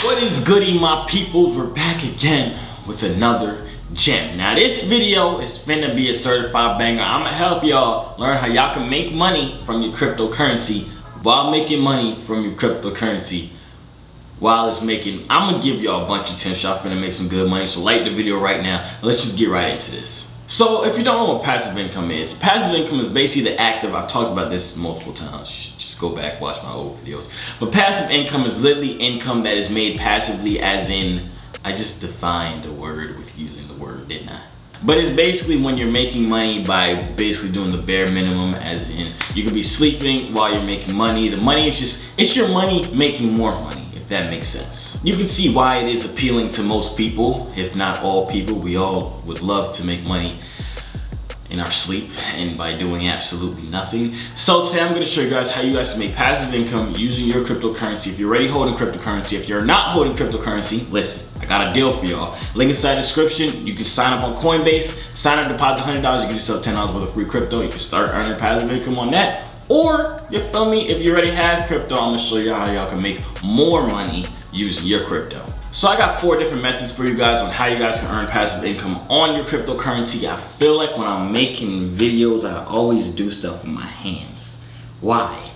What is goody, my peoples? We're back again with another gem. Now this video is finna be a certified banger. I'm gonna help y'all learn how y'all can make money from your cryptocurrency while making money from your cryptocurrency while it's making. I'm gonna give y'all a bunch of tips. Y'all finna make some good money. So like the video right now. Let's just get right into this. So if you don't know what passive income is basically the active. I've talked about this multiple times. You should just go back, watch my old videos. But passive income is literally income that is made passively, as in, I just defined the word with using the word, didn't I? But it's basically when you're making money by basically doing the bare minimum, as in you could be sleeping while you're making money. The money is just, it's your money making more money, if that makes sense. You can see why it is appealing to most people, if not all people. We all would love to make money in our sleep and by doing absolutely nothing. So today I'm going to show you guys how you guys can make passive income using your cryptocurrency. If you're already holding cryptocurrency, if you're not holding cryptocurrency, listen, I got a deal for y'all. Link inside the description. You can sign up on Coinbase, sign up, deposit $100, you get yourself $10 worth of free crypto. You can start earning passive income on that. Or, you feel me, if you already have crypto, I'm gonna show you how y'all can make more money using your crypto. So I got 4 different methods for you guys on how you guys can earn passive income on your cryptocurrency. I feel like when I'm making videos, I always do stuff with my hands. Why?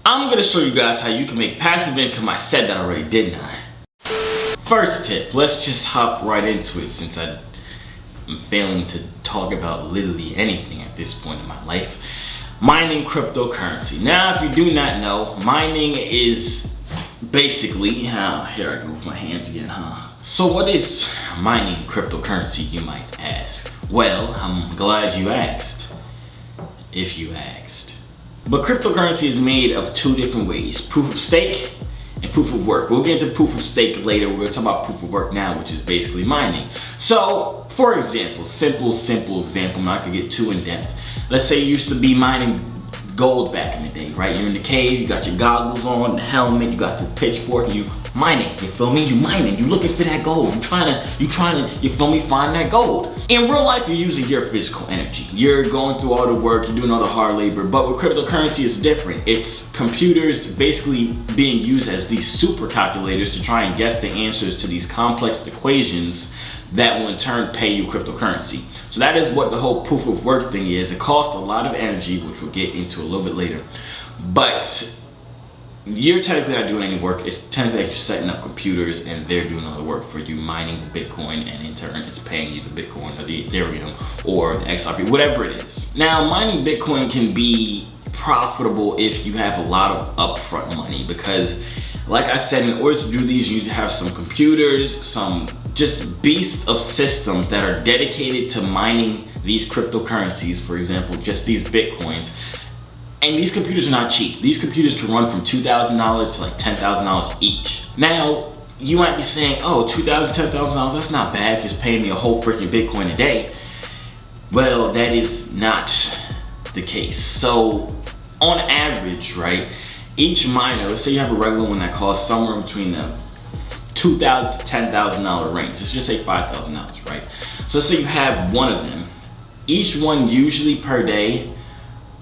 I'm gonna show you guys how you can make passive income. I said that already, didn't I? First tip, let's just hop right into it since I'm failing to talk about literally anything at this point in my life. Mining cryptocurrency. Now, if you do not know, mining is basically, here I go with my hands again, So what is mining cryptocurrency, you might ask? Well, I'm glad you asked, if you asked. But cryptocurrency is made of 2 different ways, proof of stake and proof of work. We'll get into proof of stake later. We're gonna talk about proof of work now, which is basically mining. So, for example, simple example, I'm not gonna get too in depth. Let's say you used to be mining gold back in the day, right? You're in the cave, you got your goggles on, the helmet, you got the pitchfork, and you mining, you feel me? You mining, you looking for that gold. You trying to, you feel me, find that gold. In real life, you're using your physical energy. You're going through all the work, you're doing all the hard labor, but with cryptocurrency, it's different. It's computers basically being used as these super calculators to try and guess the answers to these complex equations that will in turn pay you cryptocurrency. So that is what the whole proof of work thing is. It costs a lot of energy, which we'll get into a little bit later. But you're technically not doing any work. It's technically like you're setting up computers and they're doing all the work for you, mining the Bitcoin, and in turn it's paying you the Bitcoin or the Ethereum or the XRP, whatever it is. Now, mining Bitcoin can be profitable if you have a lot of upfront money, because like I said, in order to do these, you need to have some computers, some just beasts of systems that are dedicated to mining these cryptocurrencies, for example, just these Bitcoins. And these computers are not cheap. These computers can run from $2,000 to like $10,000 each. Now, you might be saying, oh, $2,000, $10,000, that's not bad if it's paying me a whole freaking Bitcoin a day. Well, that is not the case. So, on average, right, each miner, let's say you have a regular one that costs somewhere between the $2,000 to $10,000 range. Let's just say $5,000, right? So let's say you have one of them. Each one usually per day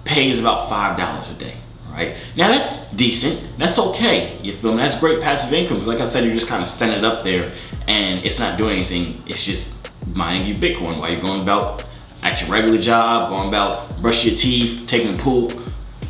pays about $5 a day, right? Now that's decent, that's okay, you feel me? That's great passive income. Like I said, you're just kind of setting it up there and it's not doing anything. It's just mining you Bitcoin while you're going about at your regular job, going about brushing your teeth, taking a poop,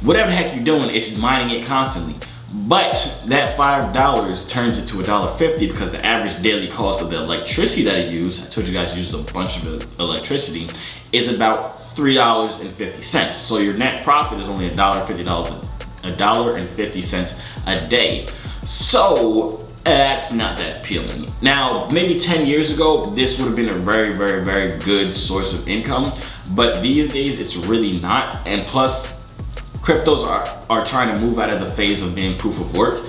whatever the heck you're doing, it's just mining it constantly. But that $5 turns into $1.50 because the average daily cost of the electricity that I use, I told you guys I use a bunch of electricity, is about $3.50. So your net profit is only $1.50 a day. So that's not that appealing. Now, maybe 10 years ago, this would have been a very, very, very good source of income, but these days it's really not. And plus, cryptos are trying to move out of the phase of being proof of work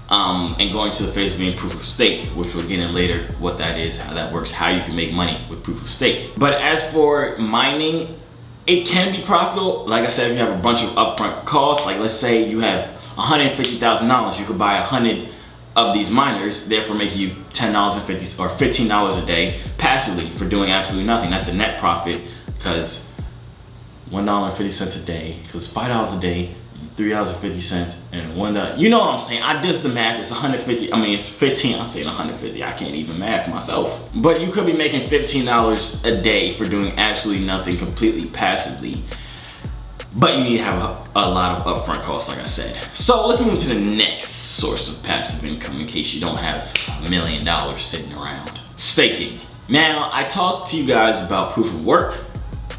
and going to the phase of being proof of stake, which we'll get in later what that is, how that works, how you can make money with proof of stake. But as for mining, it can be profitable. Like I said, if you have a bunch of upfront costs, like let's say you have $150,000, you could buy 100 of these miners, therefore making you $10.50 or $15 a day passively for doing absolutely nothing. That's the net profit, because $1.50 a day, because $5 a day, $3.50 and $1. You know what I'm saying? I did the math. It's 150. I mean, it's 15. I'm saying 150. I can't even math myself. But you could be making $15 a day for doing absolutely nothing, completely passively. But you need to have a lot of upfront costs, like I said. So let's move to the next source of passive income in case you don't have $1 million sitting around. Staking. Now, I talked to you guys about proof of work,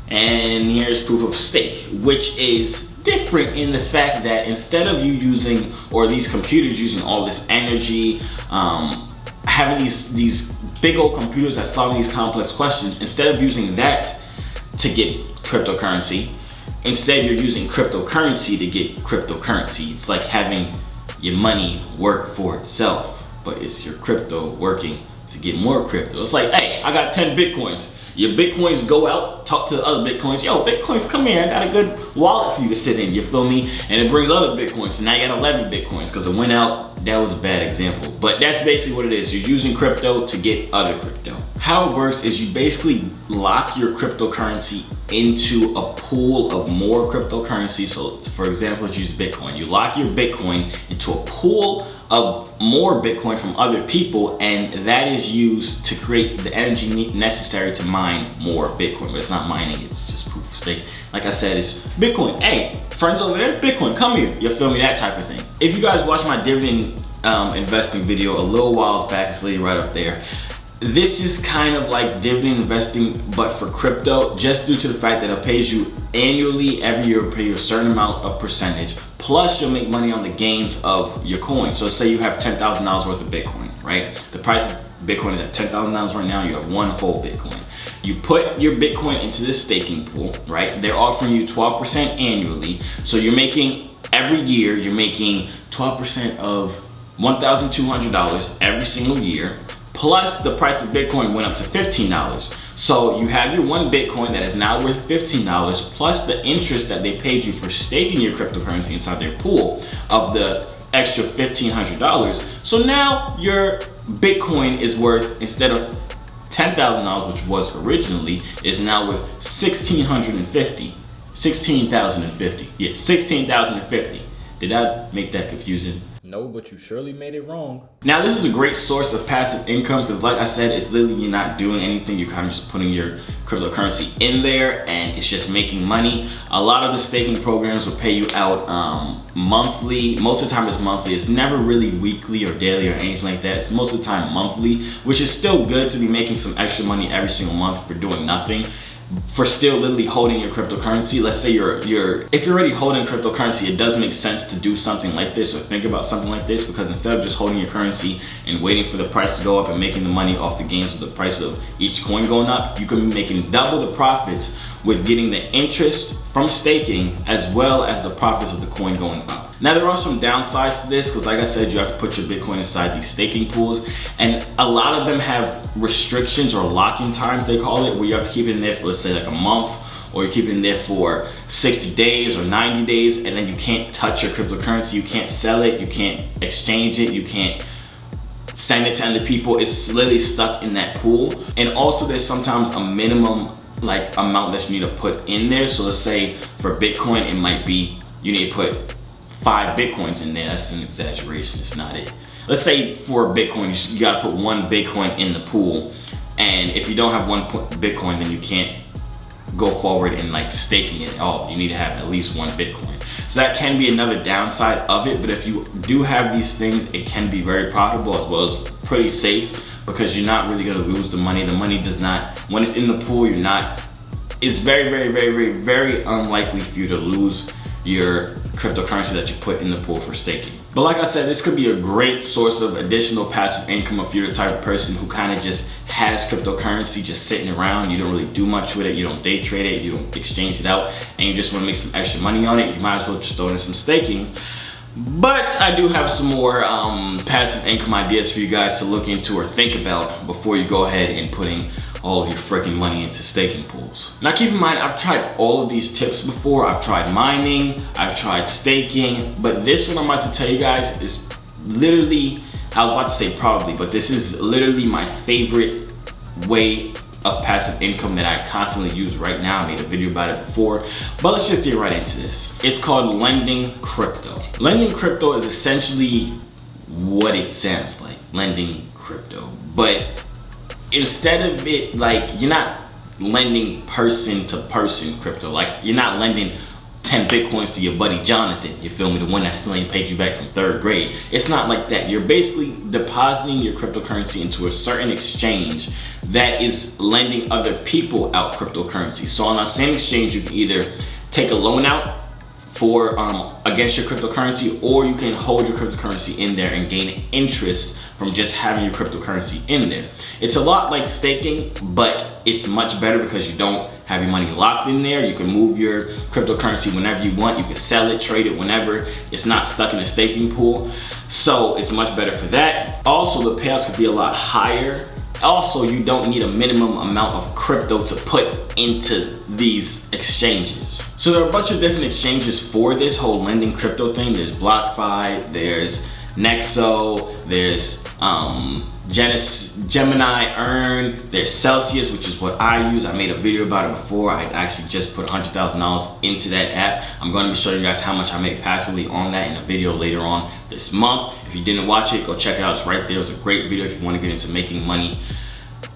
and here's proof of stake, which is different in the fact that instead of you using, or these computers using all this energy, having these big old computers that solve these complex questions, instead of using that to get cryptocurrency, instead you're using cryptocurrency to get cryptocurrency. It's like having your money work for itself, but it's your crypto working to get more crypto. It's like, hey, I got 10 Bitcoins. Your Bitcoins go out, talk to the other Bitcoins. Yo, Bitcoins, come here. I got a good wallet for you to sit in, you feel me? And it brings other Bitcoins. So now you got 11 Bitcoins because it went out. That was a bad example. But that's basically what it is. You're using crypto to get other crypto. How it works is you basically lock your cryptocurrency into a pool of more cryptocurrency. So for example, let's use Bitcoin. You lock your Bitcoin into a pool of more Bitcoin from other people, and that is used to create the energy necessary to mine more Bitcoin. But it's not mining, it's just proof of stake. Like I said, it's Bitcoin. Hey, friends over there, Bitcoin, come here. You feel me? That type of thing. If you guys watched my dividend investing video a little whiles back, it's literally right up there. This is kind of like dividend investing, but for crypto, just due to the fact that it pays you annually. Every year it'll pay you a certain amount of percentage, plus you'll make money on the gains of your coin. So say you have $10,000 worth of Bitcoin, right? The price of Bitcoin is at $10,000 right now. You have one whole Bitcoin. You put your Bitcoin into this staking pool, right? They're offering you 12% annually. So you're making, every year, you're making 12% of $1,200 every single year. Plus the price of Bitcoin went up to $15. So you have your one Bitcoin that is now worth $15, plus the interest that they paid you for staking your cryptocurrency inside their pool of the extra $1,500. So now your Bitcoin is worth, instead of $10,000, which was originally, is now worth $1,650. $16,050. Yeah, $16,050. Did I make that confusing? No, but you surely made it wrong. Now, this is a great source of passive income because, like I said, it's literally you're not doing anything. You're kind of just putting your cryptocurrency in there and it's just making money. A lot of the staking programs will pay you out monthly. Most of the time it's monthly. It's never really weekly or daily or anything like that. It's most of the time monthly, which is still good to be making some extra money every single month for doing nothing. For still literally holding your cryptocurrency. Let's say if you're already holding cryptocurrency, it does make sense to do something like this or think about something like this, because instead of just holding your currency and waiting for the price to go up and making the money off the gains of the price of each coin going up, you can be making double the profits with getting the interest from staking as well as the profits of the coin going up. Now, there are some downsides to this because, like I said, you have to put your Bitcoin inside these staking pools, and a lot of them have restrictions or locking times, they call it, where you have to keep it in there for, let's say, like a month, or you keep it in there for 60 days or 90 days, and then you can't touch your cryptocurrency. You can't sell it, you can't exchange it, you can't send it to other people. It's literally stuck in that pool. And also, there's sometimes a minimum amount that you need to put in there. So let's say for Bitcoin, it might be you need to put 5 Bitcoins in there. That's an exaggeration, it's not it. Let's say for Bitcoin, you gotta put 1 Bitcoin in the pool, and if you don't have 1 Bitcoin, then you can't go forward in staking it at all. You need to have at least 1 Bitcoin. So that can be another downside of it, but if you do have these things, it can be very profitable as well as pretty safe, because you're not really gonna lose the money. The money does not, when it's in the pool, it's very, very, very, very, very unlikely for you to lose your cryptocurrency that you put in the pool for staking. But like I said, this could be a great source of additional passive income if you're the type of person who kind of just has cryptocurrency just sitting around. You don't really do much with it, you don't day trade it, you don't exchange it out, and you just want to make some extra money on it. You might as well just throw in some staking. But I do have some more passive income ideas for you guys to look into or think about before you go ahead and putting all of your freaking money into staking pools. Now keep in mind, I've tried all of these tips before. I've tried mining, I've tried staking, but this one I'm about to tell you guys is literally, I was about to say probably, but this is literally my favorite way of passive income that I constantly use right now. I made a video about it before, but let's just get right into this. It's called lending crypto. Lending crypto is essentially what it sounds like, lending crypto. But instead of it, like, you're not lending person to person crypto. Like, you're not lending 10 Bitcoins to your buddy Jonathan, you feel me, the one that still ain't paid you back from 3rd grade. It's not like that. You're basically depositing your cryptocurrency into a certain exchange that is lending other people out cryptocurrency. So on that same exchange, you can either take a loan out for against your cryptocurrency, or you can hold your cryptocurrency in there and gain interest from just having your cryptocurrency in there. It's a lot like staking, but it's much better because you don't have your money locked in there. You can move your cryptocurrency whenever you want. You can sell it, trade it whenever. It's not stuck in a staking pool. So it's much better for that. Also, the payouts could be a lot higher. Also, you don't need a minimum amount of crypto to put into these exchanges. So there are a bunch of different exchanges for this whole lending crypto thing. There's BlockFi, there's Nexo, there's Gemini Earn, there's Celsius, which is what I use. I made a video about it before. I actually just put $100,000 into that app. I'm going to be showing you guys how much I make passively on that in a video later on this month. If you didn't watch it, go check it out. It's right there. It's a great video if you want to get into making money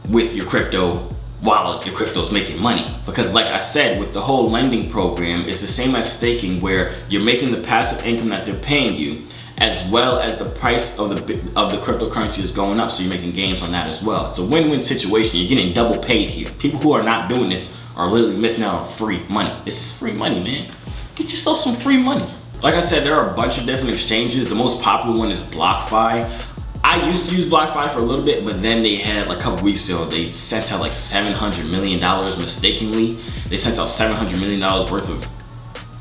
with your crypto while your crypto is making money. Because like I said, with the whole lending program, it's the same as staking, where you're making the passive income that they're paying you, as well as the price of the cryptocurrency is going up, so you're making gains on that as well. It's a win-win situation. You're getting double paid here. People who are not doing this are literally missing out on free money. This is free money, man. Get yourself some free money. Like I said, there are a bunch of different exchanges. The most popular one is BlockFi. I used to use BlockFi for a little bit, but then they had, like a couple weeks ago, they sent out like $700 million mistakenly. They sent out $700 million worth of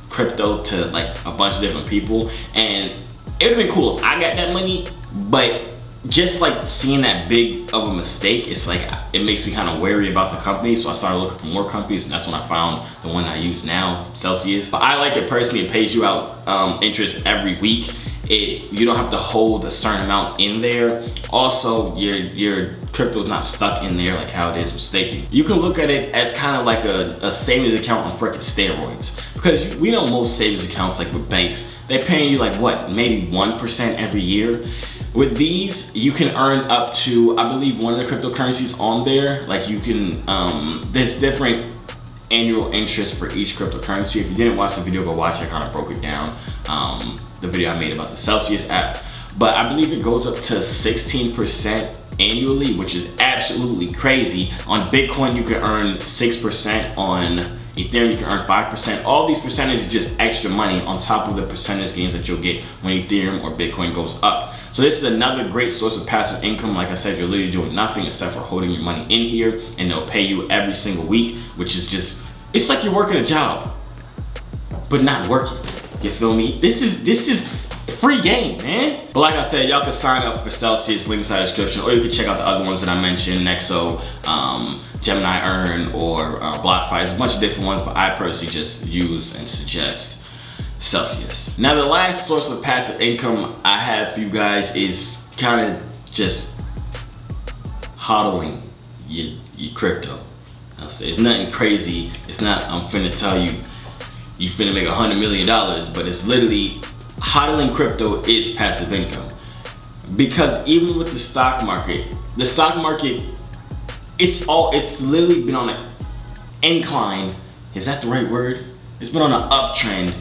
crypto to like a bunch of different people, and it would have been cool if I got that money, but just like seeing that big of a mistake, it's like, it makes me kind of wary about the company. So I started looking for more companies, and that's when I found the one I use now, Celsius. But I like it personally. It pays you out interest every week. You don't have to hold a certain amount in there. Also, your crypto is not stuck in there like how it is with staking. You can look at it as kind of like a savings account on freaking steroids, because we know most savings accounts, like with banks, they're paying you like what, maybe 1% every year. With these, you can earn up to, I believe, one of the cryptocurrencies on there, like you can, there's different annual interest for each cryptocurrency. If you didn't watch the video, go watch it. I kind of broke it down, the video I made about the Celsius app. But I believe it goes up to 16% annually, which is absolutely crazy. On Bitcoin, you can earn 6%. On Ethereum, you can earn 5%. All these percentages are just extra money on top of the percentage gains that you'll get when Ethereum or Bitcoin goes up. So this is another great source of passive income. Like I said, you're literally doing nothing except for holding your money in here, and they'll pay you every single week, which is just, it's like you're working a job, but not working. You feel me? This is free game, man. But like I said, y'all can sign up for Celsius, link inside the description, or you can check out the other ones that I mentioned, Nexo, Gemini Earn, or BlockFi. There's a bunch of different ones, but I personally just use and suggest Celsius. Now, the last source of passive income I have for you guys is kind of just HODLing your crypto. I'll say it's nothing crazy. It's not, I'm finna tell you, you finna make $100 million, but it's literally, HODLing crypto is passive income. Because even with the stock market, it's literally been on an incline. Is that the right word? It's been on an uptrend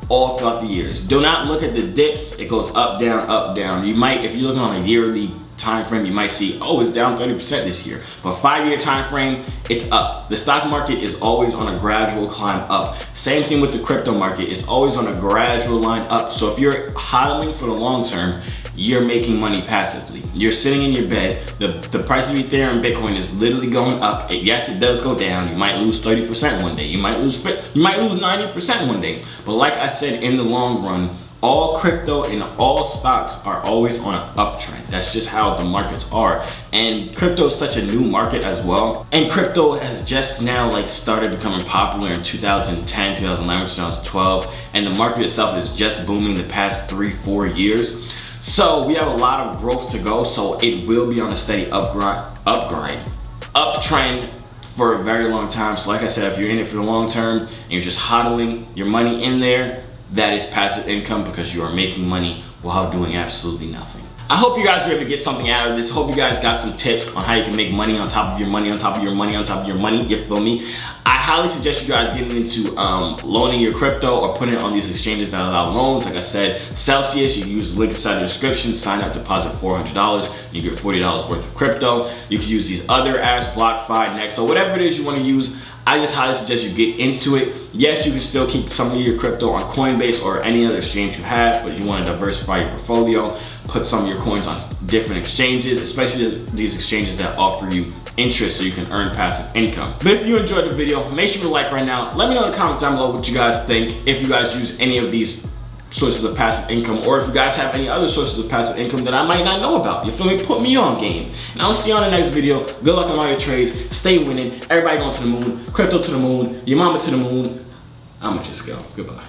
all throughout the years. Do not look at the dips. It goes up, down, up, down. You might, if you're looking on a yearly time frame, you might see, oh, it's down 30% this year. But 5-year time frame, it's up. The stock market is always on a gradual climb up. Same thing with the crypto market. It's always on a gradual line up. So if you're hodling for the long term, you're making money passively. You're sitting in your bed. The price of Ethereum and Bitcoin is literally going up. Yes, it does go down. You might lose 30% one day. You might lose 90% one day. But like I said, in the long run, all crypto and all stocks are always on an uptrend. That's just how the markets are. And crypto is such a new market as well. And crypto has just now started becoming popular in 2010, 2011, 2012. And the market itself is just booming the past 3-4 years. So we have a lot of growth to go. So it will be on a steady uptrend for a very long time. So like I said, if you're in it for the long term and you're just hodling your money in there, that is passive income because you are making money while doing absolutely nothing. I hope you guys were able to get something out of this. Hope you guys got some tips on how you can make money on top of your money, on top of your money, on top of your money, you feel me? I highly suggest you guys getting into loaning your crypto or putting it on these exchanges that allow loans. Like I said, Celsius, you can use the link inside the description, sign up, deposit $400, you get $40 worth of crypto. You can use these other apps, BlockFi, Next, or whatever it is you want to use. I just highly suggest you get into it. Yes, you can still keep some of your crypto on Coinbase or any other exchange you have, but you want to diversify your portfolio, put some of your coins on different exchanges, especially these exchanges that offer you interest so you can earn passive income. But if you enjoyed the video, make sure to like right now. Let me know in the comments down below what you guys think, if you guys use any of these sources of passive income, or if you guys have any other sources of passive income that I might not know about. You feel me? Put me on game. And I'll see you on the next video. Good luck on all your trades. Stay winning. Everybody going to the moon. Crypto to the moon. Your mama to the moon. I'ma just go. Goodbye.